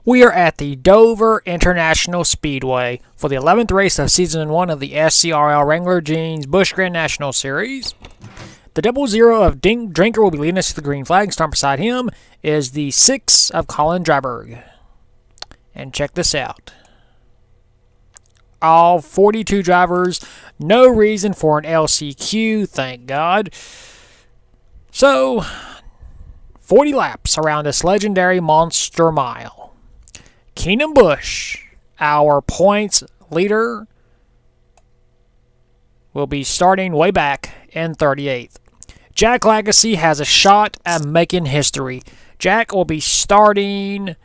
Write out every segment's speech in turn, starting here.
We are at the Dover International Speedway for the 11th race of Season 1 of the SCRL Wrangler Jeans Busch Grand National Series. The 00 of Drinker will be leading us to the green flag. Starting beside him is the 6 of Colin Dryberg. And check this out. All 42 drivers, no reason for an LCQ, thank God. So, 40 laps around this legendary monster mile. Keenan Busch, our points leader, will be starting way back in 38th. Jack Legacy has a shot at making history. Jack will be starting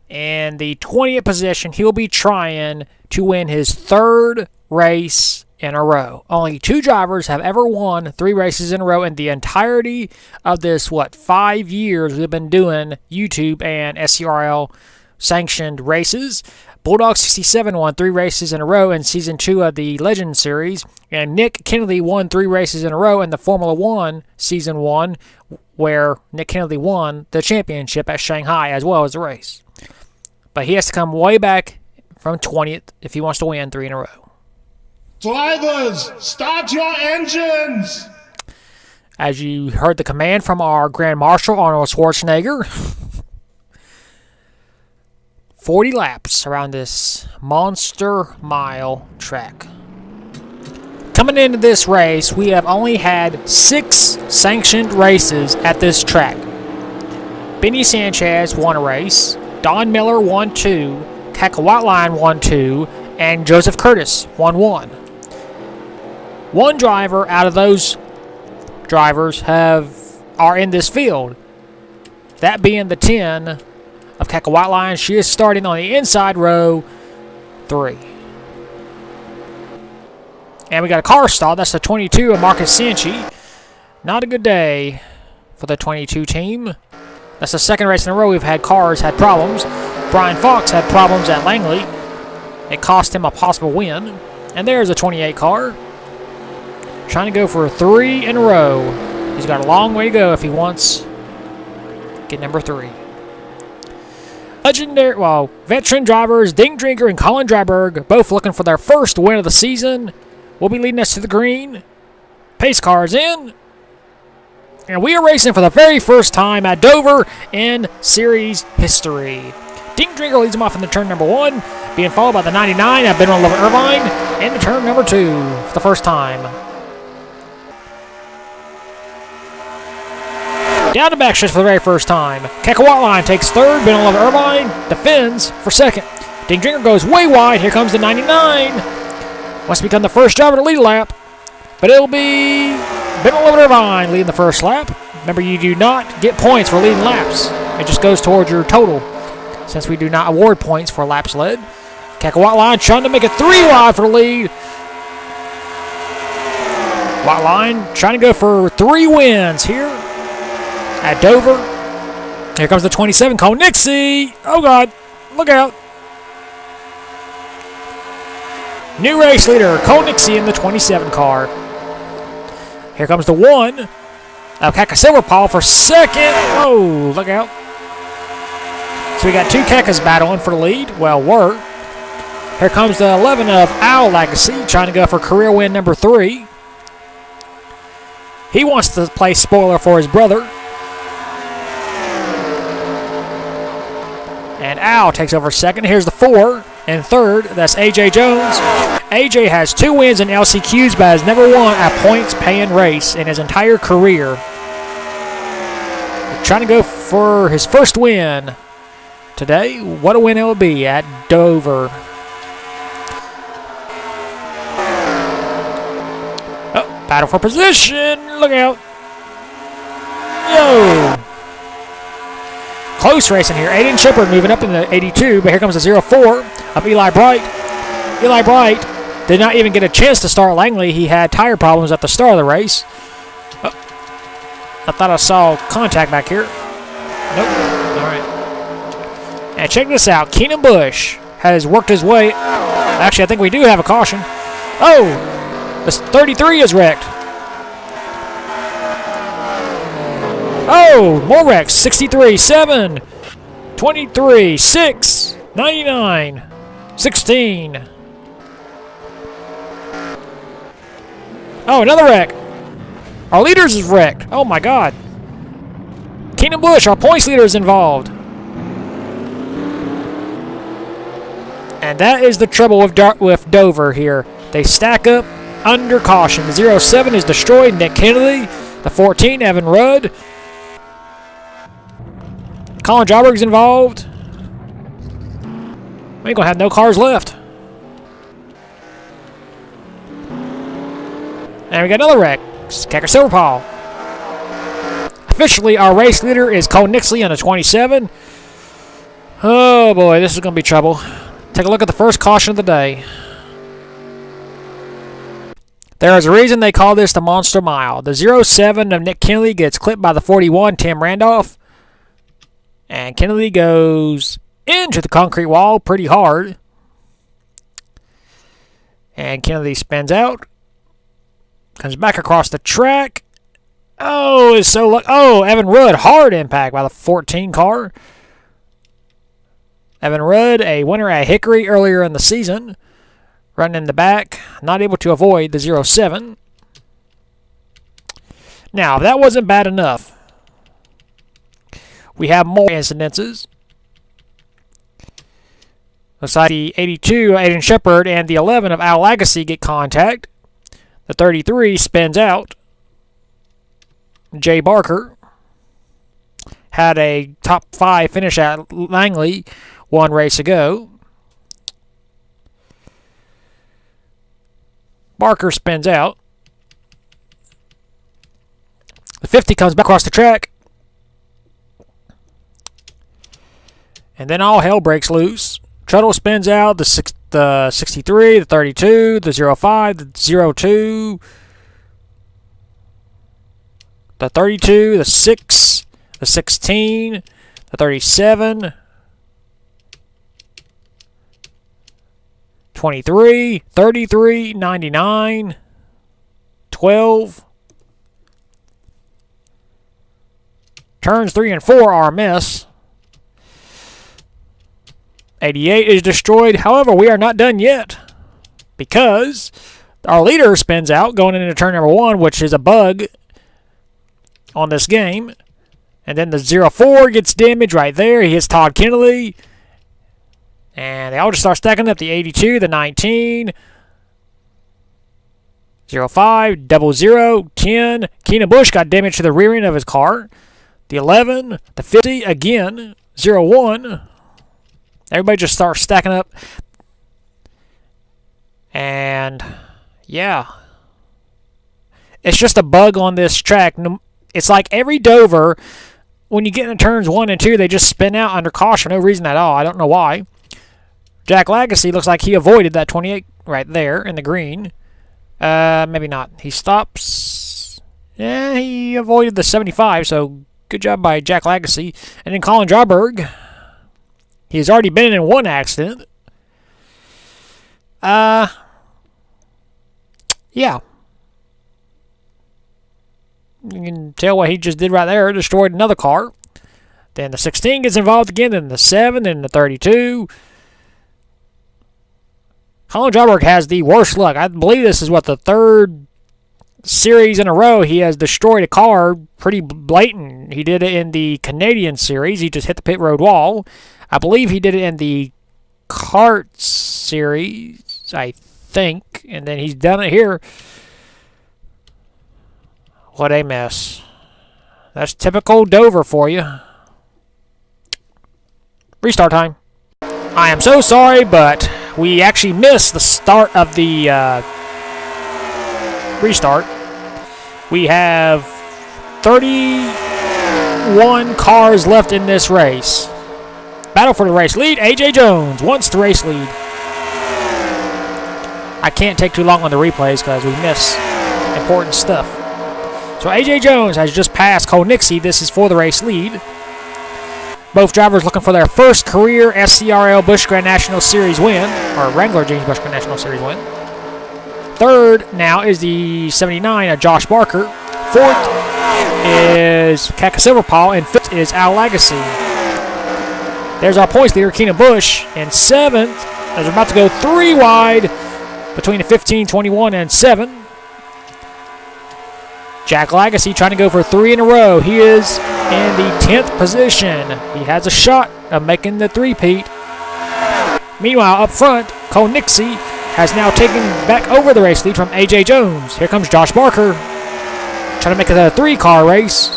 in the 20th position. He'll be trying to win his third race in a row. Only 2 drivers have ever won 3 races in a row in the entirety of this, 5 years we've been doing YouTube and SCRL sanctioned races. Bulldog 67 won 3 races in a row in Season 2 of the Legend Series, and Nick Kennedy won 3 races in a row in the Formula 1 Season 1, where Nick Kennedy won the championship at Shanghai as well as the race. But he has to come way back from 20th if he wants to win 3 in a row. Drivers, start your engines! As you heard the command from our Grand Marshal, Arnold Schwarzenegger. 40 laps around this monster mile track. Coming into this race, we have only had 6 sanctioned races at this track. Benny Sanchez won a race, Don Miller won 2, Kakawatline won 2, and Joseph Curtis won 1. One driver out of those drivers are in this field, that being the 10 of Kakawatline. She is starting on the inside row 3. And we got a car stall. That's the 22 of Marcus Sanchi. Not a good day for the 22 team. That's the second race in a row we've had cars had problems. Brian Fox had problems at Langley. It cost him a possible win. And there's a 28 car. Trying to go for 3 in a row. He's got a long way to go if he wants to get number 3. Veteran drivers Ding Drinker and Colin Dryberg, both looking for their first win of the season, will be leading us to the green. Pace cars in. And we are racing for the very first time at Dover in series history. Ding Drinker leads him off in the turn number 1, being followed by the 99 at Benoit Love Irvine in the turn number 2 for the first time. Down the backstretch for the very first time. Kakawatline takes third. Benoit Love Irvine defends for second. Ding Drinker goes way wide. Here comes the 99. Wants to become the first driver to lead a lap. But it'll be Benoit Love Irvine leading the first lap. Remember, you do not get points for leading laps. It just goes towards your total, since we do not award points for laps led. Kakawatline trying to make it 3 wide for the lead. Watline trying to go for 3 wins here at Dover. Here comes the 27, Cole Nixie. Oh, God. Look out. New race leader, Cole Nixie in the 27 car. Here comes the 1 of Kaka Silverpaw for second. Oh, look out. So we got 2 Kakas battling for the lead. Well, here comes the 11 of Owl Legacy, trying to go for career win number 3. He wants to play spoiler for his brother. And Al takes over second. Here's the 4 and third. That's A.J. Jones. A.J. has 2 wins in LCQs, but has never won a points-paying race in his entire career. Trying to go for his first win today. What a win it will be at Dover. Oh, battle for position. Look out. Yo. Close racing here. Aiden Shepard moving up in the 82, but here comes the 04 of Eli Bright. Eli Bright did not even get a chance to start Langley. He had tire problems at the start of the race. Oh, I thought I saw contact back here. Nope. All right. And check this out. Keenan Busch has worked his way. Actually, I think we do have a caution. Oh, this 33 is wrecked. Oh, more wrecks. 63, 7, 23, 6, 99, 16. Oh, another wreck. Our leaders is wrecked. Oh my God. Keenan Busch, our points leader, is involved. And that is the trouble with Dover here. They stack up under caution. The 07 is destroyed. Nick Kennedy. The 14, Evan Rudd. Colin Jobberg's involved. We ain't gonna have no cars left. And we got another wreck. Kecker Silverpaw. Officially, our race leader is Cole Nixley on the 27. Oh boy, this is gonna be trouble. Take a look at the first caution of the day. There is a reason they call this the Monster Mile. The 07 of Nick Kennedy gets clipped by the 41, Tim Randolph. And Kennedy goes into the concrete wall pretty hard. And Kennedy spins out. Comes back across the track. Oh, it's so lucky. Oh, Evan Rudd, hard impact by the 14 car. Evan Rudd, a winner at Hickory earlier in the season. Running in the back, not able to avoid the 07. Now, if that wasn't bad enough, we have more incidences. Looks like the 82, Aiden Shepard, and the 11 of Al Agassi get contact. The 33 spins out. Jay Barker had a top 5 finish at Langley one race ago. Barker spins out. The 50 comes back across the track. And then all hell breaks loose. Tuttle spins out. The 63, the 32, the 05, the 02, the 32, the 6, the 16, the 37, 23, 33, 99, 12. Turns 3 and 4 are a miss. 88 is destroyed. However, we are not done yet because our leader spins out going into turn number 1, which is a bug on this game. And then the 04 gets damaged right there. He hits Todd Kennedy. And they all just start stacking up. The 82, the 19, 05, 00, 10. Keenan Busch got damage to the rear end of his car. The 11, the 50, again, 01. Everybody just starts stacking up. And, yeah. It's just a bug on this track. It's like every Dover, when you get into turns 1 and 2, they just spin out under caution. No reason at all. I don't know why. Jack Lagacy looks like he avoided that 28 right there in the green. Maybe not. He stops. Yeah, he avoided the 75, so good job by Jack Lagacy. And then Colin Jobberg. He has already been in one accident. Yeah. You can tell what he just did right there. Destroyed another car. Then the 16 gets involved again. Then the 7. Then the 32. Colin Jobberg has the worst luck. I believe this is what, the 3rd series in a row he has destroyed a car pretty blatant. He did it in the Canadian series. He just hit the pit road wall. I believe he did it in the kart series, I think. And then he's done it here. What a mess. That's typical Dover for you. Restart time. I am so sorry, but we actually missed the start of the restart. We have 31 cars left in this race. Battle for the race lead. AJ Jones wants the race lead. I can't take too long on the replays because we miss important stuff. So AJ Jones has just passed Cole Nixie. This is for the race lead. Both drivers looking for their first career SCRL Busch Grand National Series win, or Wrangler James Busch Grand National Series win. Third now is the 79 of Josh Barker. Fourth is Kaka Silverpaw, and fifth is Al Lagacy. There's our points leader, Keenan Busch, in 7th. As we're about to go 3 wide between the 15-21 and 7. Jack Legacy trying to go for 3 in a row. He is in the 10th position. He has a shot of making the three-peat. Meanwhile, up front, Cole Nixie has now taken back over the race lead from A.J. Jones. Here comes Josh Barker trying to make it a 3-car race.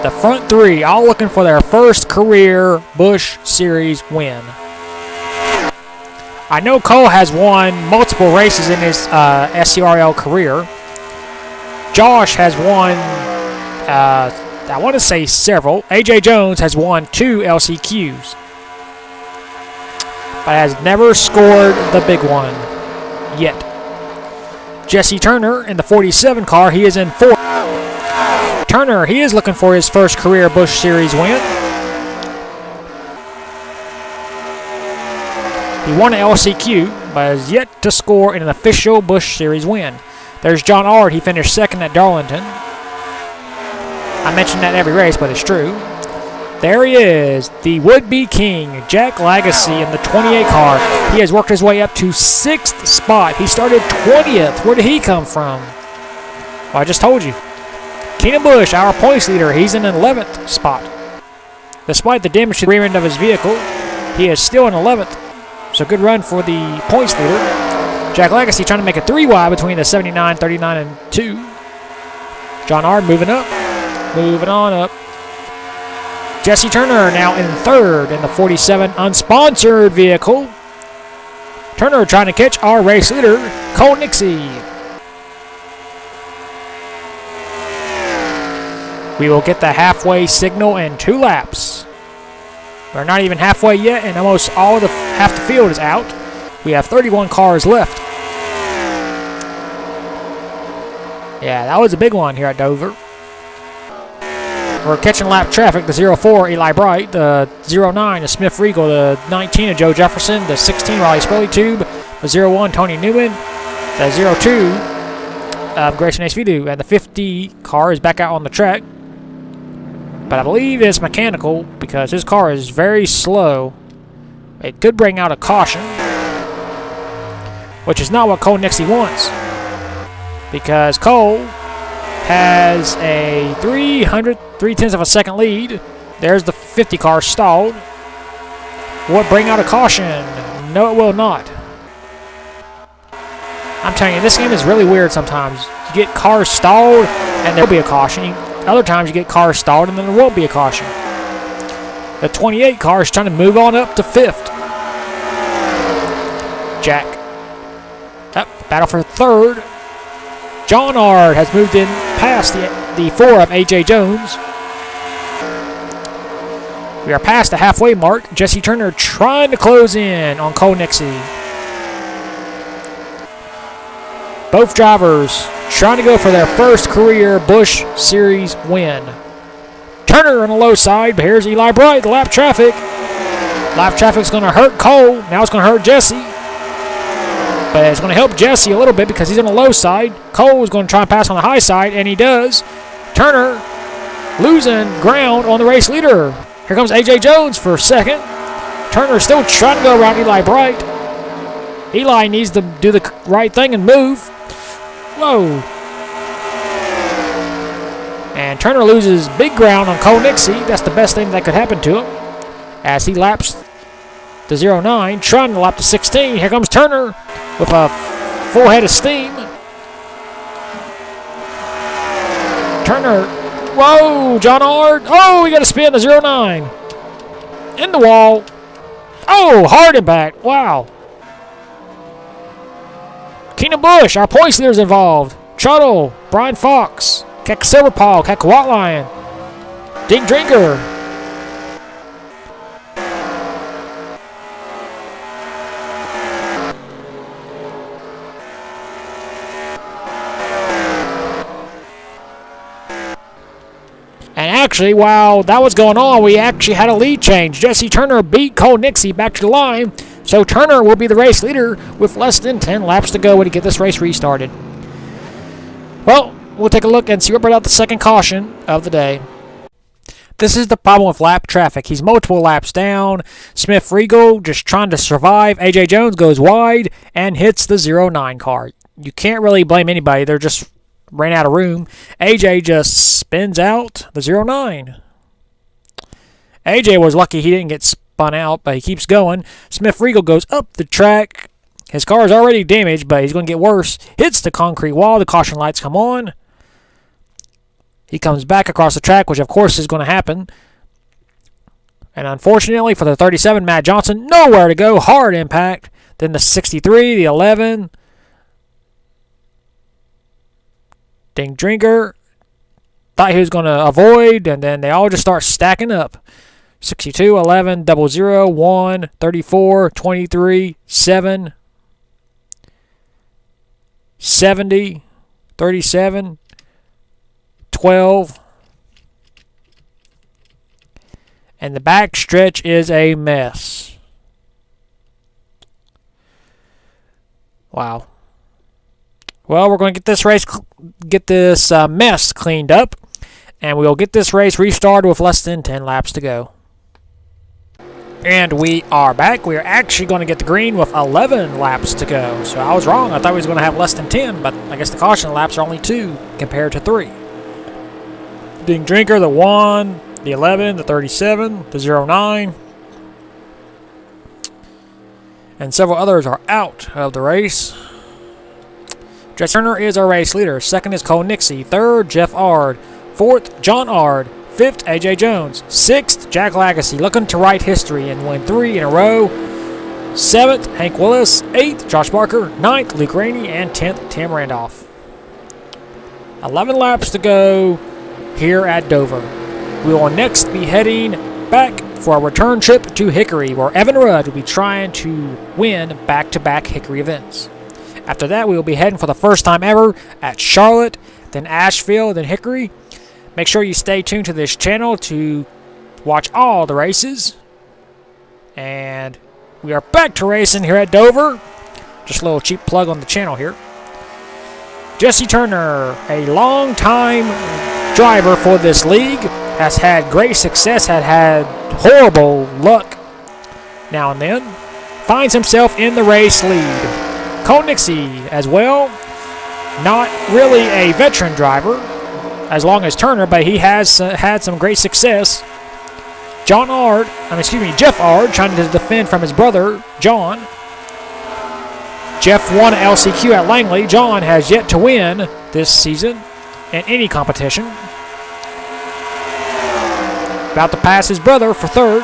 The front 3 all looking for their first career Busch Series win. I know Cole has won multiple races in his SCRL career. Josh has won, I want to say several. A.J. Jones has won 2 LCQs, but has never scored the big one yet. Jesse Turner in the 47 car, he is in 4th. Turner, he is looking for his first career Busch Series win. He won an LCQ, but has yet to score in an official Busch Series win. There's John Ard. He finished 2nd at Darlington. I mention that every race, but it's true. There he is, the would-be king, Jack Legacy in the 28 car. He has worked his way up to 6th spot. He started 20th. Where did he come from? Well, I just told you. Keenan Busch, our points leader, he's in an 11th spot. Despite the damage to the rear end of his vehicle, he is still in 11th. So good run for the points leader. Jack Legacy trying to make a 3 wide between the 79, 39, and 2. John Ard moving up. Moving on up. Jesse Turner now in 3rd in the 47 unsponsored vehicle. Turner trying to catch our race leader, Cole Nixie. We will get the halfway signal in 2 laps. We're not even halfway yet, and almost all of half the field is out. We have 31 cars left. Yeah, that was a big one here at Dover. We're catching lap traffic. The 04, Eli Bright. The 09, the Smith Regal. The 19, of Joe Jefferson. The 16, Riley Spurley-Tube. The 01, Tony Newman. The 02, Grayson Ace-Vidu. And the 50 car is back out on the track. But I believe it's mechanical because his car is very slow. It could bring out a caution, which is not what Cole Nixie wants, because Cole has a 3/10 of a second lead. There's the 50 car stalled. Will it bring out a caution? No, it will not. I'm telling you, this game is really weird sometimes. You get cars stalled, and there will be a caution. Other times you get cars stalled, and then there won't be a caution. The 28 car is trying to move on up to 5th. Jack. Battle for 3rd. John Ard has moved in past the 4 of A.J. Jones. We are past the halfway mark. Jesse Turner trying to close in on Cole Nixie. Both drivers trying to go for their first career Busch Series win. Turner on the low side, but here's Eli Bright, the lap traffic. Lap traffic's going to hurt Cole. Now it's going to hurt Jesse. But it's going to help Jesse a little bit because he's on the low side. Cole is going to try and pass on the high side, and he does. Turner losing ground on the race leader. Here comes A.J. Jones for 2nd. Turner still trying to go around Eli Bright. Eli needs to do the right thing and move. Whoa. And Turner loses big ground on Cole Nixie. That's the best thing that could happen to him, as he laps the 09, trying to lap the 16. Here comes Turner with a full head of steam. Turner, whoa, John Ard. Oh, he got to spin the 09. In the wall. Oh, hard impact. Wow. Keenan Busch, our points leaders involved. Truttle, Brian Fox, Keck Silverpaw, Keck Watline, Dink Drinker. And actually, while that was going on, we actually had a lead change. Jesse Turner beat Cole Nixie back to the line. So Turner will be the race leader with less than 10 laps to go when he get this race restarted. Well, we'll take a look and see what brought out the second caution of the day. This is the problem with lap traffic. He's multiple laps down. Smith Regal just trying to survive. A.J. Jones goes wide and hits the 09 car. You can't really blame anybody. They're just ran out of room. A.J. just spins out the 09. A.J. was lucky he didn't get spun out, but he keeps going. Smith Regal goes up the track. His car is already damaged, but he's going to get worse. Hits the concrete wall. The caution lights come on. He comes back across the track, which of course is going to happen. And unfortunately for the 37, Matt Johnson, nowhere to go. Hard impact. Then the 63, the 11. Ding Drinker thought he was going to avoid, and then they all just start stacking up. 62, 11, 00, 1, 34, 23, 7, 70, 37, 12. And the back stretch is a mess. Wow. Well, we're going to get this mess cleaned up, and we'll get this race restarted with less than 10 laps to go. And we are back. We are actually going to get the green with 11 laps to go. So I was wrong. I thought we was going to have less than 10, but I guess the caution laps are only 2 compared to 3. Ding Drinker, the 1, the 11, the 37, the 09. And several others are out of the race. Jess Turner is our race leader. Second is Cole Nixie. Third, Jeff Ard. Fourth, John Ard. Fifth, A.J. Jones. Sixth, Jack Lagasse, looking to write history and win 3 in a row. Seventh, Hank Willis. Eighth, Josh Barker. Ninth, Luke Rainey. And 10th, Tim Randolph. 11 laps to go here at Dover. We will next be heading back for a return trip to Hickory, where Evan Rudd will be trying to win back-to-back Hickory events. After that, we will be heading for the first time ever at Charlotte, then Asheville, then Hickory. Make sure you stay tuned to this channel to watch all the races. And we are back to racing here at Dover. Just a little cheap plug on the channel here. Jesse Turner, a long-time driver for this league, has had great success, had horrible luck now and then. Finds himself in the race lead. Cole Nixie as well. Not really a veteran driver as long as Turner, but he has had some great success. Jeff Ard trying to defend from his brother, John. Jeff won LCQ at Langley. John has yet to win this season in any competition. About to pass his brother for third.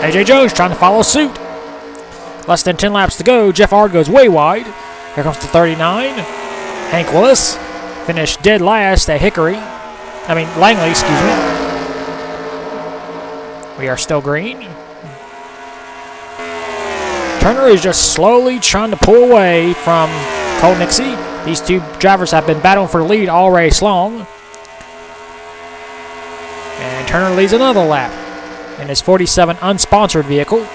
A.J. Jones trying to follow suit. Less than 10 laps to go. Jeff Ard goes way wide. Here comes the 39. Hank Willis finished dead last at Langley, excuse me. We are still green. Turner is just slowly trying to pull away from Cole Nixie. These two drivers have been battling for the lead all race long. And Turner leads another lap in his 47 unsponsored vehicle.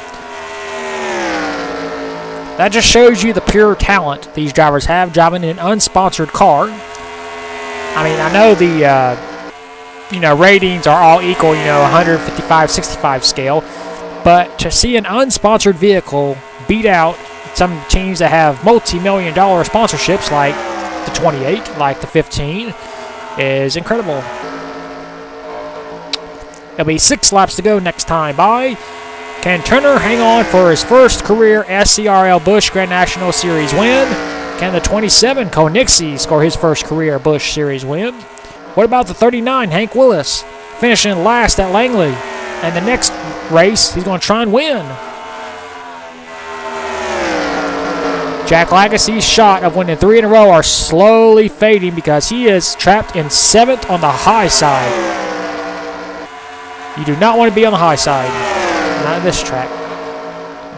That just shows you the pure talent these drivers have driving an unsponsored car. I mean, I know the ratings are all equal, 155, 65 scale, but to see an unsponsored vehicle beat out some teams that have multi-million-dollar sponsorships like the 28, like the 15, is incredible. It'll be 6 laps to go next time by. Can Turner hang on for his first career SCRL Busch Grand National Series win? Can the 27, Cole Nixie, score his first career Busch Series win? What about the 39, Hank Willis, finishing last at Langley? And the next race, he's going to try and win. Jack Lagasse's shot of winning 3 in a row are slowly fading because he is trapped in 7th on the high side. You do not want to be on the high side. Not this track,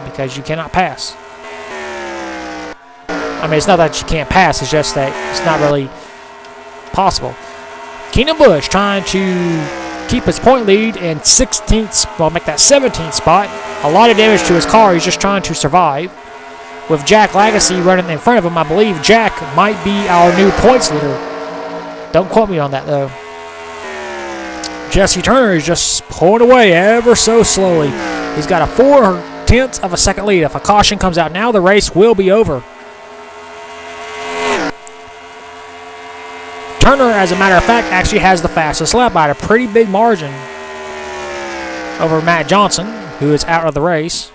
because you cannot pass. I mean, it's not that you can't pass, it's just that it's not really possible. Keenan Busch trying to keep his point lead in 16th, well, make that 17th spot. A lot of damage to his car, he's just trying to survive. with Jack Legacy running in front of him. I believe Jack might be our new points leader. Don't quote me on that, though. Jesse Turner is just pulling away ever so slowly. He's got a 4/10 of a second lead. If a caution comes out now, the race will be over. Turner, as a matter of fact, actually has the fastest lap by a pretty big margin over Matt Johnson, who is out of the race.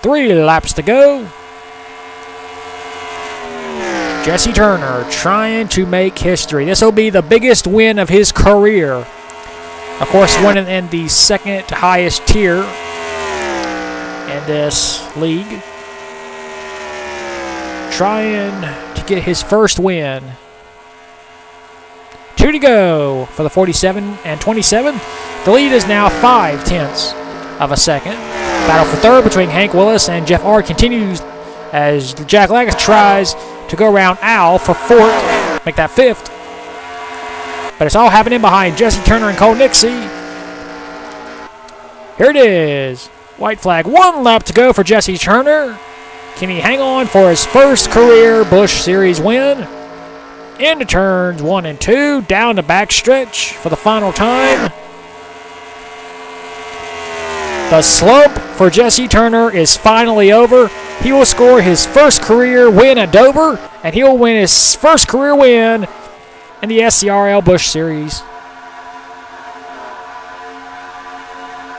3 laps to go. Jesse Turner trying to make history. This will be the biggest win of his career. Of course, winning in the second highest tier in this league. Trying to get his first win. 2 to go for the 47 and 27. The lead is now 5/10 of a second. Battle for third between Hank Willis and Jeff Ard continues as Jack Legacy tries to go around Al for fourth, make that fifth. But it's all happening behind Jesse Turner and Cole Nixie. Here it is. White flag. 1 lap to go for Jesse Turner. Can he hang on for his first career Busch Series win? Into turns 1 and 2. Down the backstretch for the final time. The slump for Jesse Turner is finally over. He will score his first career win at Dover, and he will win his first career win in the SCRL Busch Series.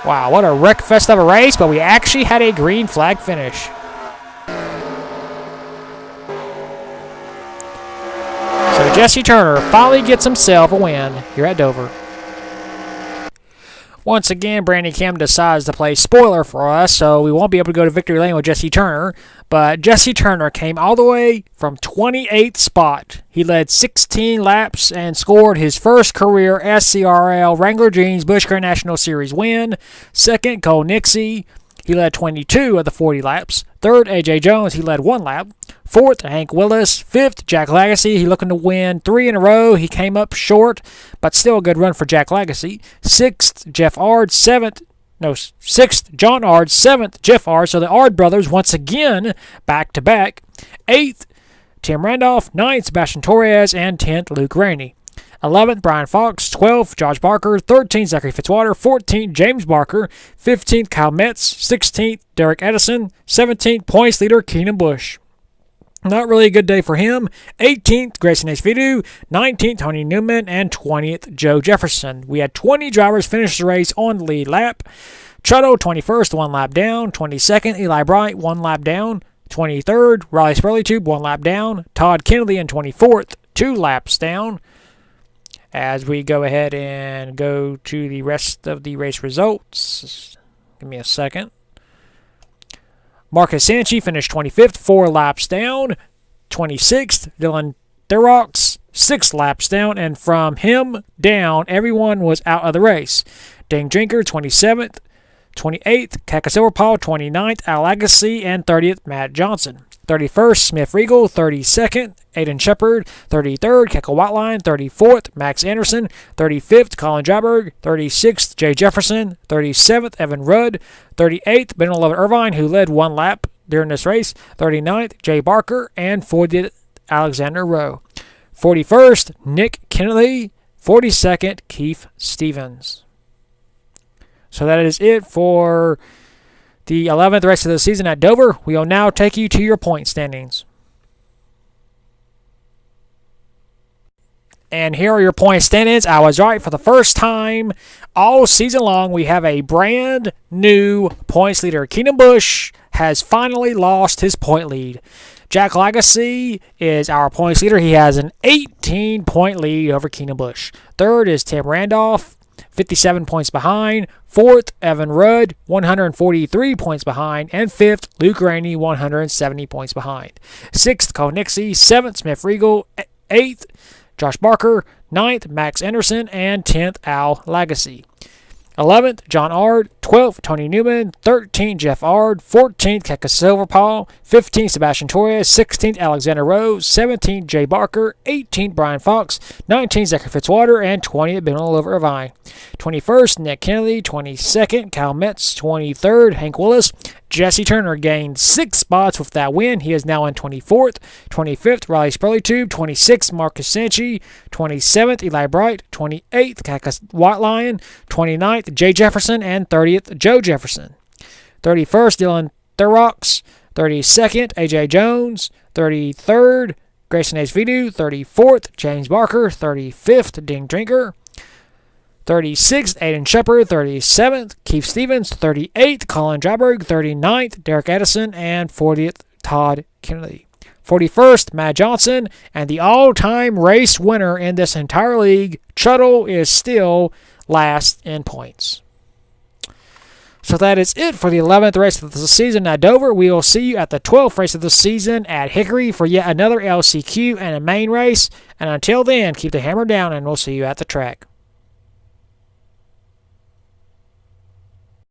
Wow, what a wreckfest of a race, but we actually had a green flag finish. So Jesse Turner finally gets himself a win here at Dover. Once again, Brandy Kim decides to play spoiler for us, so we won't be able to go to victory lane with Jesse Turner. But Jesse Turner came all the way from 28th spot. He led 16 laps and scored his first career SCRL Wrangler Jeans Busch Grand National Series win. Second, Cole Nixie. He led 22 of the 40 laps. Third, A.J. Jones. He led 1 lap. Fourth, Hank Willis. Fifth, Jack Legacy. He looking to win 3 in a row. He came up short, but still a good run for Jack Legacy. Sixth, Jeff Ard. Sixth, John Ard. 7th, Jeff Ard. So the Ard brothers once again back-to-back. 8th, Tim Randolph. 9th, Sebastian Torres. And 10th, Luke Rainey. 11th, Brian Fox. 12th, Josh Barker. 13th, Zachary Fitzwater. 14th, James Barker. 15th, Kyle Metz. 16th, Derek Edison. 17th, points leader, Keenan Busch. Not really a good day for him. 18th, Grayson Esvidu. 19th, Tony Newman. And 20th, Joe Jefferson. We had 20 drivers finish the race on the lead lap. Truttle, 21st, 1 lap down. 22nd, Eli Bright, 1 lap down. 23rd, Riley Spurleytube, 1 lap down. Todd Kennedy in 24th, 2 laps down. As we go ahead and go to the rest of the race results. Give me a second. Marcus Sanchi finished 25th, 4 laps down. 26th, Dylan Therox, 6 laps down. And from him down, everyone was out of the race. Dane Drinker, 27th. 28th, Kaka Silverpaw. 29th, Al Agassi. And 30th, Matt Johnson. 31st, Smith Regal. 32nd, Aiden Shepard. 33rd, Keckle Whiteline. 34th, Max Anderson. 35th, Colin Dryberg. 36th, Jay Jefferson. 37th, Evan Rudd. 38th, Ben Lovett Irvine, who led 1 lap during this race. 39th, Jay Barker. And 40th, Alexander Rowe. 41st, Nick Kennedy. 42nd, Keith Stevens. So that is it for the 11th race of the season at Dover. We will now take you to your point standings. And here are your point standings. I was right. For the first time all season long, we have a brand new points leader. Keenan Busch has finally lost his point lead. Jack Legacy is our points leader. He has an 18-point lead over Keenan Busch. Third is Tim Randolph, 57 points behind. Fourth, Evan Rudd, 143 points behind. And fifth, Luke Rainey, 170 points behind. Sixth, Cole Nixie. Seventh, Smith Regal. Eighth, Josh Barker. Ninth, Max Anderson. And 10th, Al Legacy. 11th, John Ard. 12th, Tony Newman. 13th, Jeff Ard. 14th, Keka Silverpaw. 15th, Sebastian Torres. 16th, Alexander Rose. 17th, Jay Barker. 18th, Brian Fox. 19th, Zachary Fitzwater. And 20th, Ben Oliver Irvine. 21st, Nick Kennedy. 22nd, Kyle Metz. 23rd, Hank Willis. Jesse Turner gained 6 spots with that win. He is now in 24th. 25th, Riley Spurleytube. 26th, Marcus Sanchi. 27th, Eli Bright. 28th, Cactus White Lion. 29th, Jay Jefferson. And 30th, Joe Jefferson. 31st, Dylan Thurox. 32nd, AJ Jones. 33rd, Grayson Azevedo. 34th, James Barker. 35th, Ding Drinker. 36th, Aiden Shepard. 37th, Keith Stevens. 38th, Colin Dryberg. 39th, Derek Edison. And 40th, Todd Kennedy. 41st, Matt Johnson. And the all-time race winner in this entire league, Chuttle, is still last in points. So that is it for the 11th race of the season at Dover. We will see you at the 12th race of the season at Hickory for yet another LCQ and a main race. And until then, keep the hammer down, and we'll see you at the track.